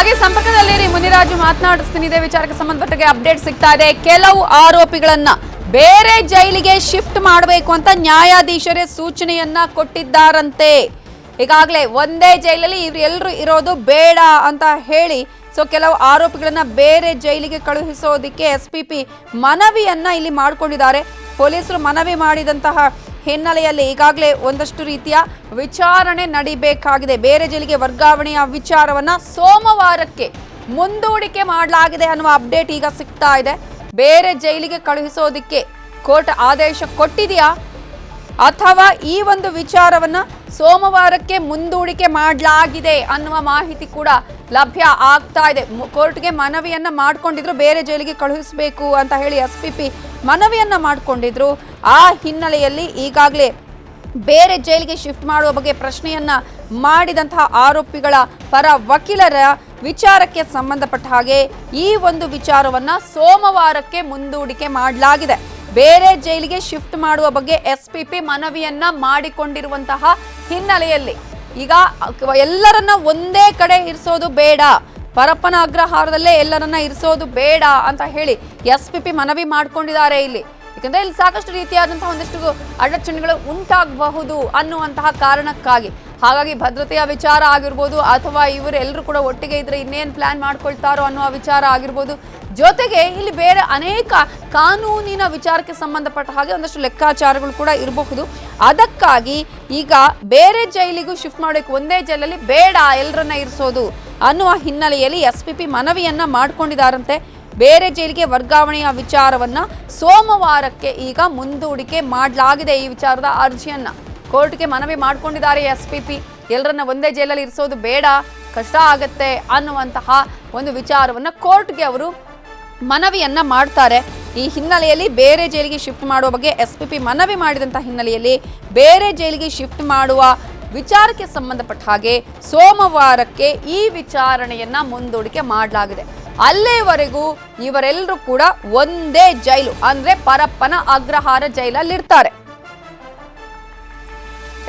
ಹಾಗೆ ಸಂಪರ್ಕದಲ್ಲಿ ಮುನಿರಾಜು ಮಾತನಾಡಿಸ್ತೀನಿ. ಇದೇ ವಿಚಾರಕ್ಕೆ ಸಂಬಂಧಪಟ್ಟ ಅಪ್ಡೇಟ್ ಸಿಗ್ತಾ ಇದೆ. ಕೆಲವು ಆರೋಪಿಗಳನ್ನ ಬೇರೆ ಜೈಲಿಗೆ ಶಿಫ್ಟ್ ಮಾಡಬೇಕು ಅಂತ ನ್ಯಾಯಾಧೀಶರೇ ಸೂಚನೆಯನ್ನ ಕೊಟ್ಟಿದ್ದಾರಂತೆ. ಈಗಾಗಲೇ ಒಂದೇ ಜೈಲಲ್ಲಿ ಇವರೆಲ್ಲರೂ ಇರೋದು ಬೇಡ ಅಂತ ಹೇಳಿ ಕೆಲವು ಆರೋಪಿಗಳನ್ನ ಬೇರೆ ಜೈಲಿಗೆ ಕಳುಹಿಸೋದಕ್ಕೆ ಎಸ್ಪಿಪಿ ಮನವಿಯನ್ನ ಇಲ್ಲಿ ಮಾಡಿಕೊಂಡಿದ್ದಾರೆ. ಪೊಲೀಸರು ಮನವಿ ಮಾಡಿದಂತಹ ಹಿನ್ನೆಲೆಯಲ್ಲಿ ಈಗಾಗಲೇ ಒಂದಷ್ಟು ರೀತಿಯ ವಿಚಾರಣೆ ನಡೀಬೇಕಾಗಿದೆ. ಬೇರೆ ಜೈಲಿಗೆ ವರ್ಗಾವಣೆಯ ವಿಚಾರವನ್ನ ಸೋಮವಾರಕ್ಕೆ ಮುಂದೂಡಿಕೆ ಮಾಡಲಾಗಿದೆ ಅನ್ನುವ ಅಪ್ಡೇಟ್ ಈಗ ಸಿಗ್ತಾ ಇದೆ. ಬೇರೆ ಜೈಲಿಗೆ ಕಳುಹಿಸೋದಕ್ಕೆ ಕೋರ್ಟ್ ಆದೇಶ ಕೊಟ್ಟಿದೆಯಾ ಅಥವಾ ಈ ಒಂದು ವಿಚಾರವನ್ನ ಸೋಮವಾರಕ್ಕೆ ಮುಂದೂಡಿಕೆ ಮಾಡಲಾಗಿದೆ ಅನ್ನುವ ಮಾಹಿತಿ ಕೂಡ ಲಭ್ಯ ಆಗ್ತಾ ಇದೆ. ಕೋರ್ಟ್ಗೆ ಮನವಿಯನ್ನ ಮಾಡ್ಕೊಂಡಿದ್ರು, ಬೇರೆ ಜೈಲಿಗೆ ಕಳುಹಿಸಬೇಕು ಅಂತ ಹೇಳಿ ಎಸ್ಪಿಪಿ ಮನವಿಯನ್ನ ಮಾಡ್ಕೊಂಡಿದ್ರು. ಆ ಹಿನ್ನೆಲೆಯಲ್ಲಿ ಈಗಾಗಲೇ ಬೇರೆ ಜೈಲಿಗೆ ಶಿಫ್ಟ್ ಮಾಡುವ ಬಗ್ಗೆ ಪ್ರಶ್ನೆಯನ್ನ ಮಾಡಿದಂತಹ ಆರೋಪಿಗಳ ಪರ ವಕೀಲರ ವಿಚಾರಕ್ಕೆ ಸಂಬಂಧಪಟ್ಟ ಹಾಗೆ ಈ ಒಂದು ವಿಚಾರವನ್ನ ಸೋಮವಾರಕ್ಕೆ ಮುಂದೂಡಿಕೆ ಮಾಡಲಾಗಿದೆ. ಬೇರೆ ಜೈಲಿಗೆ ಶಿಫ್ಟ್ ಮಾಡುವ ಬಗ್ಗೆ ಎಸ್ಪಿಪಿ ಮನವಿಯನ್ನ ಮಾಡಿಕೊಂಡಿರುವಂತಹ ಹಿನ್ನೆಲೆಯಲ್ಲಿ ಈಗ ಎಲ್ಲರನ್ನ ಒಂದೇ ಕಡೆ ಇರಿಸೋದು ಬೇಡ, ಪರಪ್ಪನ ಅಗ್ರಹಾರದಲ್ಲೇ ಎಲ್ಲರನ್ನ ಇರಿಸೋದು ಬೇಡ ಅಂತ ಹೇಳಿ ಎಸ್ಪಿಪಿ ಮನವಿ ಮಾಡ್ಕೊಂಡಿದ್ದಾರೆ ಇಲ್ಲಿ. ಯಾಕಂದ್ರೆ ಇಲ್ಲಿ ಸಾಕಷ್ಟು ರೀತಿಯಾದಂತಹ ಒಂದಷ್ಟು ಅಡಚಣೆಗಳು ಉಂಟಾಗಬಹುದು ಅನ್ನುವಂತಹ ಕಾರಣಕ್ಕಾಗಿ. ಹಾಗಾಗಿ ಭದ್ರತೆಯ ವಿಚಾರ ಆಗಿರ್ಬೋದು ಅಥವಾ ಇವರೆಲ್ಲರೂ ಕೂಡ ಒಟ್ಟಿಗೆ ಇದ್ರೆ ಇನ್ನೇನು ಪ್ಲಾನ್ ಮಾಡ್ಕೊಳ್ತಾರೋ ಅನ್ನುವ ವಿಚಾರ ಆಗಿರ್ಬೋದು. ಜೊತೆಗೆ ಇಲ್ಲಿ ಬೇರೆ ಅನೇಕ ಕಾನೂನಿನ ವಿಚಾರಕ್ಕೆ ಸಂಬಂಧಪಟ್ಟ ಹಾಗೆ ಒಂದಷ್ಟು ಲೆಕ್ಕಾಚಾರಗಳು ಕೂಡ ಇರಬಹುದು. ಅದಕ್ಕಾಗಿ ಈಗ ಬೇರೆ ಜೈಲಿಗೂ ಶಿಫ್ಟ್ ಮಾಡಬೇಕು, ಒಂದೇ ಜೈಲಲ್ಲಿ ಬೇಡ ಎಲ್ಲರನ್ನ ಇರಿಸೋದು ಅನ್ನುವ ಹಿನ್ನೆಲೆಯಲ್ಲಿ ಎಸ್ಪಿಪಿ ಮನವಿಯನ್ನ ಮಾಡ್ಕೊಂಡಿದ್ದಾರಂತೆ. ಬೇರೆ ಜೈಲಿಗೆ ವರ್ಗಾವಣೆಯ ವಿಚಾರವನ್ನ ಸೋಮವಾರಕ್ಕೆ ಈಗ ಮುಂದೂಡಿಕೆ ಮಾಡಲಾಗಿದೆ. ಈ ವಿಚಾರದ ಅರ್ಜಿಯನ್ನ ಕೋರ್ಟ್ಗೆ ಮನವಿ ಮಾಡ್ಕೊಂಡಿದ್ದಾರೆ ಎಸ್ಪಿಪಿ. ಎಲ್ಲರನ್ನ ಒಂದೇ ಜೈಲಲ್ಲಿ ಇರಿಸೋದು ಬೇಡ, ಕಷ್ಟ ಆಗತ್ತೆ ಅನ್ನುವಂತಹ ಒಂದು ವಿಚಾರವನ್ನ ಕೋರ್ಟ್ಗೆ ಅವರು ಮನವಿಯನ್ನ ಮಾಡ್ತಾರೆ. ಈ ಹಿನ್ನೆಲೆಯಲ್ಲಿ ಬೇರೆ ಜೈಲಿಗೆ ಶಿಫ್ಟ್ ಮಾಡುವ ಬಗ್ಗೆ ಎಸ್ಪಿಪಿ ಮನವಿ ಮಾಡಿದಂತಹ ಹಿನ್ನೆಲೆಯಲ್ಲಿ ಬೇರೆ ಜೈಲಿಗೆ ಶಿಫ್ಟ್ ಮಾಡುವ ವಿಚಾರಕ್ಕೆ ಸಂಬಂಧಪಟ್ಟ ಹಾಗೆ ಸೋಮವಾರಕ್ಕೆ ಈ ವಿಚಾರಣೆಯನ್ನ ಮುಂದೂಡಿಕೆ ಮಾಡಲಾಗಿದೆ. ಅಲ್ಲಿವರೆಗೂ ಇವರೆಲ್ಲರೂ ಕೂಡ ಒಂದೇ ಜೈಲು ಅಂದ್ರೆ ಪರಪ್ಪನ ಅಗ್ರಹಾರ ಜೈಲಲ್ಲಿರ್ತಾರೆ.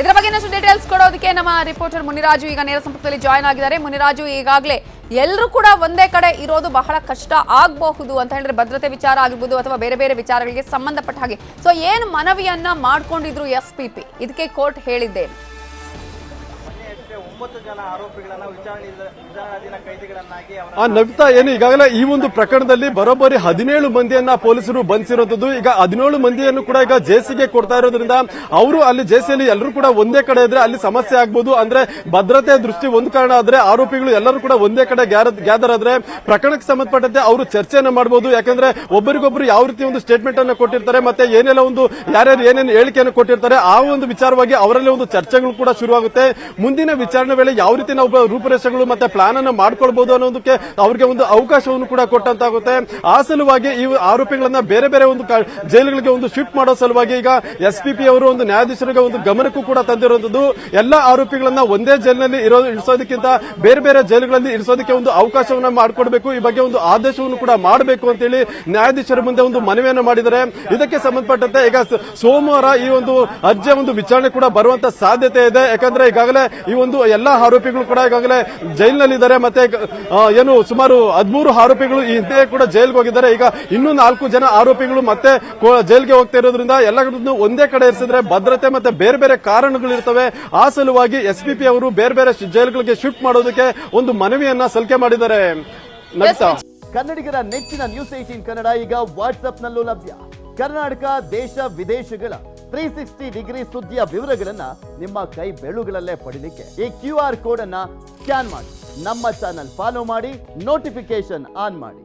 ಇದರ ಬಗ್ಗೆ ಇನ್ನಷ್ಟು ಡೀಟೇಲ್ಸ್ ಕೊಡೋದಕ್ಕೆ ನಮ್ಮ ರಿಪೋರ್ಟರ್ ಮುನಿರಾಜು ಈಗ ನೇರ ಸಂಪರ್ಕದಲ್ಲಿ ಜಾಯ್ನ್ ಆಗಿದ್ದಾರೆ. ಮುನಿರಾಜು, ಈಗಾಗಲೇ ಎಲ್ಲರೂ ಕೂಡ ಒಂದೇ ಕಡೆ ಇರೋದು ಬಹಳ ಕಷ್ಟ ಆಗಬಹುದು ಅಂತ ಹೇಳಿದ್ರೆ ಭದ್ರತೆ ವಿಚಾರ ಆಗಿರ್ಬೋದು ಅಥವಾ ಬೇರೆ ಬೇರೆ ವಿಚಾರಗಳಿಗೆ ಸಂಬಂಧಪಟ್ಟ ಹಾಗೆ ಏನು ಮನವಿಯನ್ನ ಮಾಡ್ಕೊಂಡಿದ್ರು ಎಸ್ಪಿಪಿ, ಇದಕ್ಕೆ ಕೋರ್ಟ್ ಹೇಳಿದ್ದೇನೆ. 9 ಜನ ಆರೋಪಿಗಳನ್ನ ವಿಚಾರಣಾಧೀನ ಕೈದಿಗಳನ್ನಾಗಿ ನವಿತಾ ಏನು ಈಗಾಗಲೇ ಈ ಒಂದು ಪ್ರಕರಣದಲ್ಲಿ ಬರೋಬ್ಬರಿ 17 ಮಂದಿಯನ್ನ ಪೊಲೀಸರು ಬಂಧಿಸಿರುವಂತದ್ದು. ಈಗ 17 ಮಂದಿಯನ್ನು ಕೂಡ ಈಗ ಜೆಸಿಗೆ ಕೊಡ್ತಾ ಇರೋದ್ರಿಂದ ಅವರು ಅಲ್ಲಿ ಜೆಸಿಯಲ್ಲಿ ಎಲ್ಲರೂ ಕೂಡ ಒಂದೇ ಕಡೆ ಇದ್ರೆ ಅಲ್ಲಿ ಸಮಸ್ಯೆ ಆಗ್ಬೋದು. ಅಂದ್ರೆ ಭದ್ರತೆ ದೃಷ್ಟಿ ಒಂದು ಕಾರಣ ಆದ್ರೆ ಆರೋಪಿಗಳು ಎಲ್ಲರೂ ಕೂಡ ಒಂದೇ ಕಡೆ ಗ್ಯಾದರ್ ಆದ್ರೆ ಪ್ರಕರಣಕ್ಕೆ ಸಂಬಂಧಪಟ್ಟಂತೆ ಅವರು ಚರ್ಚೆಯನ್ನ ಮಾಡಬಹುದು. ಯಾಕಂದ್ರೆ ಒಬ್ಬರಿಗೊಬ್ಬರು ಯಾವ ರೀತಿ ಒಂದು ಸ್ಟೇಟ್ಮೆಂಟ್ ಅನ್ನು ಕೊಟ್ಟಿರ್ತಾರೆ, ಮತ್ತೆ ಏನೆಲ್ಲ ಒಂದು ಯಾರ್ಯಾರು ಏನೇನು ಹೇಳಿಕೆಯನ್ನು ಕೊಟ್ಟಿರ್ತಾರೆ, ಆ ಒಂದು ವಿಚಾರವಾಗಿ ಅವರಲ್ಲಿ ಒಂದು ಚರ್ಚೆಗಳು ಕೂಡ ಶುರುವಾಗುತ್ತೆ. ಮುಂದಿನ ವಿಚಾರಣೆ ವೇಳೆ ಯಾವ ರೀತಿ ನಾವು ರೂಪುರೇಷೆಗಳು ಮತ್ತೆ ಪ್ಲಾನ್ ಅನ್ನು ಮಾಡ್ಕೊಳ್ಬಹುದು ಅನ್ನೋದಕ್ಕೆ ಅವರಿಗೆ ಒಂದು ಅವಕಾಶವನ್ನು ಕೂಡ ಕೊಟ್ಟಂತಾಗುತ್ತೆ. ಆ ಸಲುವಾಗಿ ಈ ಆರೋಪಿಗಳನ್ನ ಬೇರೆ ಬೇರೆ ಒಂದು ಜೈಲುಗಳಿಗೆ ಒಂದು ಶಿಫ್ಟ್ ಮಾಡೋ ಸಲುವಾಗಿ ಈಗ ಎಸ್ಪಿಪಿ ಅವರು ಒಂದು ನ್ಯಾಯಾಧೀಶರಿಗೆ ಒಂದು ಗಮನಕ್ಕೂ ಕೂಡ ತಂದಿರುವಂತದ್ದು. ಎಲ್ಲಾ ಆರೋಪಿಗಳನ್ನ ಒಂದೇ ಜೈಲಿನಲ್ಲಿ ಇರಿಸೋದಕ್ಕಿಂತ ಬೇರೆ ಬೇರೆ ಜೈಲುಗಳಲ್ಲಿ ಇರಿಸೋದಕ್ಕೆ ಒಂದು ಅವಕಾಶವನ್ನ ಮಾಡಿಕೊಡ್ಬೇಕು, ಈ ಬಗ್ಗೆ ಒಂದು ಆದೇಶವನ್ನು ಕೂಡ ಮಾಡಬೇಕು ಅಂತೇಳಿ ನ್ಯಾಯಾಧೀಶರ ಮುಂದೆ ಒಂದು ಮನವಿಯನ್ನು ಮಾಡಿದ್ದಾರೆ. ಇದಕ್ಕೆ ಸಂಬಂಧಪಟ್ಟಂತೆ ಈಗ ಸೋಮವಾರ ಈ ಒಂದು ಅರ್ಜಿಯ ಒಂದು ವಿಚಾರಣೆ ಕೂಡ ಬರುವಂತ ಸಾಧ್ಯತೆ ಇದೆ. ಯಾಕಂದ್ರೆ ಈಗಾಗಲೇ ಈ ಒಂದು ಎಲ್ಲಾ ಆರೋಪಿಗಳು ಕೂಡ ಈಗಾಗಲೇ ಜೈಲಿನಲ್ಲಿದ್ದಾರೆ. ಮತ್ತೆ ಏನು ಸುಮಾರು 13 ಆರೋಪಿಗಳು ಈ ಹಿಂದೆ ಕೂಡ ಜೈಲ್ಗೆ ಹೋಗಿದ್ದಾರೆ. ಈಗ ಇನ್ನೂ 4 ಜನ ಆರೋಪಿಗಳು ಮತ್ತೆ ಜೈಲ್ಗೆ ಹೋಗ್ತಾ ಇರೋದ್ರಿಂದ ಎಲ್ಲರನ್ನು ಒಂದೇ ಕಡೆ ಇರಿಸಿದ್ರೆ ಭದ್ರತೆ ಮತ್ತೆ ಬೇರೆ ಬೇರೆ ಕಾರಣಗಳು ಇರ್ತವೆ. ಆ ಸಲುವಾಗಿ ಎಸ್ಪಿಪಿ ಅವರು ಬೇರೆ ಬೇರೆ ಜೈಲುಗಳಿಗೆ ಶಿಫ್ಟ್ ಮಾಡೋದಕ್ಕೆ ಒಂದು ಮನವಿಯನ್ನ ಸಲ್ಲಿಕೆ ಮಾಡಿದ್ದಾರೆ. ಕನ್ನಡಿಗರ ನೆಚ್ಚಿನ ನ್ಯೂಸ್ 18 ಕನ್ನಡ ಈಗ ವಾಟ್ಸ್ಆಪ್ ನಲ್ಲೂ ಲಭ್ಯ. ಕರ್ನಾಟಕ ದೇಶ ವಿದೇಶಗಳ 360 ಡಿಗ್ರಿ ಸುದ್ದಿಯ ವಿವರಗಳನ್ನ ನಿಮ್ಮ ಕೈ ಬೆರಳುಗಳಲ್ಲೇ ಪಡಿಲಿಕ್ಕೆ ಈ QR ಕೋಡ್ ಅನ್ನ ಸ್ಕ್ಯಾನ್ ಮಾಡಿ, ನಮ್ಮ ಚಾನಲ್ ಫಾಲೋ ಮಾಡಿ, ನೋಟಿಫಿಕೇಶನ್ ಆನ್ ಮಾಡಿ.